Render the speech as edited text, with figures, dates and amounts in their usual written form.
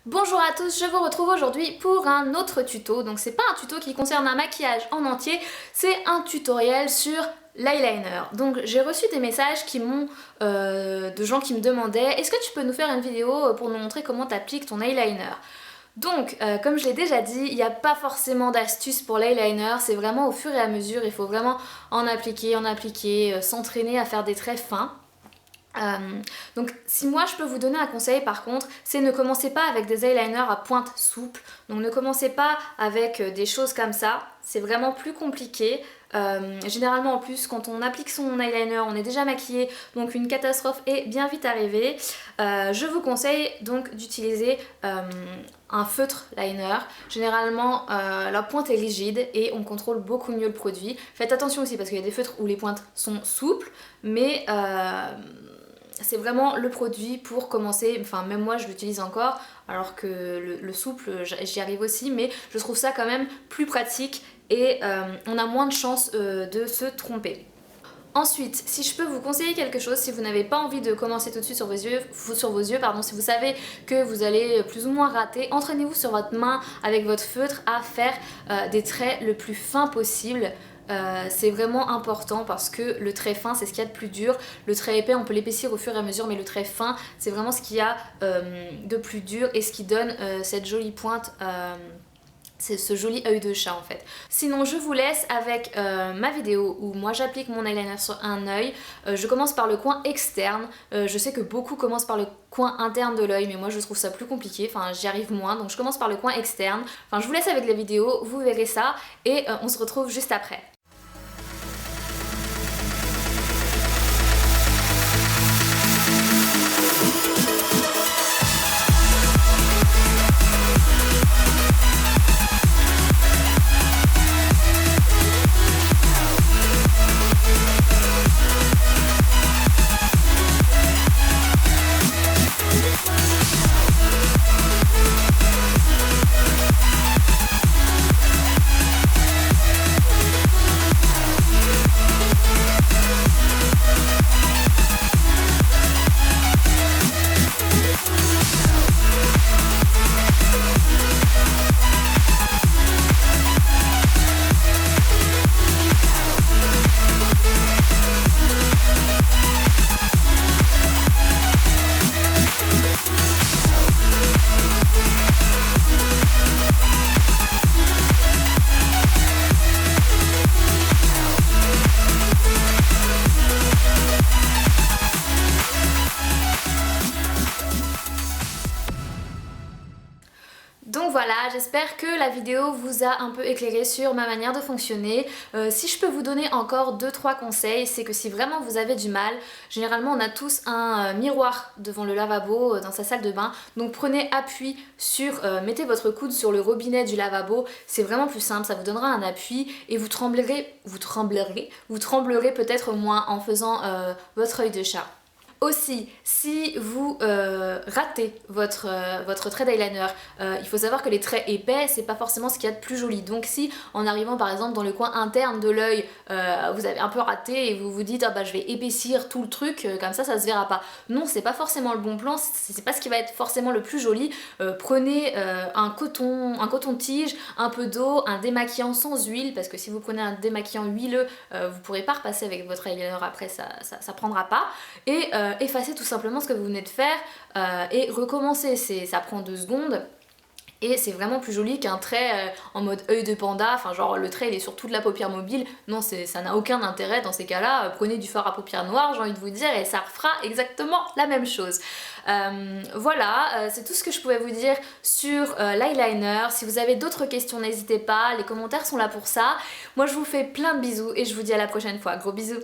Bonjour à tous, je vous retrouve aujourd'hui pour un autre tuto. Donc c'est pas un tuto qui concerne un maquillage en entier, c'est un tutoriel sur l'eyeliner. Donc j'ai reçu des messages de gens qui me demandaient est-ce que tu peux nous faire une vidéo pour nous montrer comment tu appliques ton eyeliner. Donc, comme je l'ai déjà dit, il n'y a pas forcément d'astuce pour l'eyeliner, c'est vraiment au fur et à mesure, il faut vraiment en appliquer, s'entraîner à faire des traits fins. Donc si moi je peux vous donner un conseil par contre, c'est ne commencez pas avec des eyeliners à pointe souple, donc ne commencez pas avec des choses comme ça, c'est vraiment plus compliqué. Généralement en plus quand on applique son eyeliner on est déjà maquillé, donc une catastrophe est bien vite arrivée. Je vous conseille donc d'utiliser un feutre liner. Généralement la pointe est rigide et on contrôle beaucoup mieux le produit. Faites attention aussi parce qu'il y a des feutres où les pointes sont souples, mais c'est vraiment le produit pour commencer, enfin même moi je l'utilise encore alors que le souple j'y arrive aussi, mais je trouve ça quand même plus pratique et on a moins de chances de se tromper. Ensuite, si je peux vous conseiller quelque chose, si vous n'avez pas envie de commencer tout de suite sur vos yeux, pardon, si vous savez que vous allez plus ou moins rater, entraînez-vous sur votre main avec votre feutre à faire des traits le plus fins possible. C'est vraiment important parce que le trait fin c'est ce qu'il y a de plus dur. Le trait épais on peut l'épaissir au fur et à mesure, mais le trait fin c'est vraiment ce qu'il y a de plus dur et ce qui donne cette jolie pointe. C'est ce joli œil de chat en fait. Sinon je vous laisse avec ma vidéo où moi j'applique mon eyeliner sur un œil. Je commence par le coin externe. Je sais que beaucoup commencent par le coin interne de l'œil, mais moi je trouve ça plus compliqué, enfin j'y arrive moins, donc je commence par le coin externe. Enfin je vous laisse avec la vidéo, vous verrez ça et on se retrouve juste après. Donc voilà, j'espère que la vidéo vous a un peu éclairé sur ma manière de fonctionner. Si je peux vous donner encore 2-3 conseils, c'est que si vraiment vous avez du mal, généralement on a tous un miroir devant le lavabo dans sa salle de bain, donc prenez appui sur, mettez votre coude sur le robinet du lavabo, c'est vraiment plus simple, ça vous donnera un appui et vous tremblerez peut-être moins en faisant votre œil de chat. Aussi, si vous ratez votre trait d'eyeliner, il faut savoir que les traits épais, c'est pas forcément ce qu'il y a de plus joli. Donc si en arrivant par exemple dans le coin interne de l'œil, vous avez un peu raté et vous vous dites ah bah je vais épaissir tout le truc, comme ça se verra pas. Non, c'est pas forcément le bon plan, c'est pas ce qui va être forcément le plus joli. Prenez un coton-tige, un peu d'eau, un démaquillant sans huile, parce que si vous prenez un démaquillant huileux, vous pourrez pas repasser avec votre eyeliner après, ça prendra pas. Et effacez tout simplement ce que vous venez de faire et recommencez, ça prend 2 secondes et c'est vraiment plus joli qu'un trait en mode œil de panda, enfin genre le trait il est sur toute la paupière mobile, non ça n'a aucun intérêt dans ces cas-là, prenez du fard à paupières noires j'ai envie de vous dire et ça fera exactement la même chose. Voilà, c'est tout ce que je pouvais vous dire sur l'eyeliner. Si vous avez d'autres questions n'hésitez pas, les commentaires sont là pour ça. Moi je vous fais plein de bisous et je vous dis à la prochaine fois, gros bisous.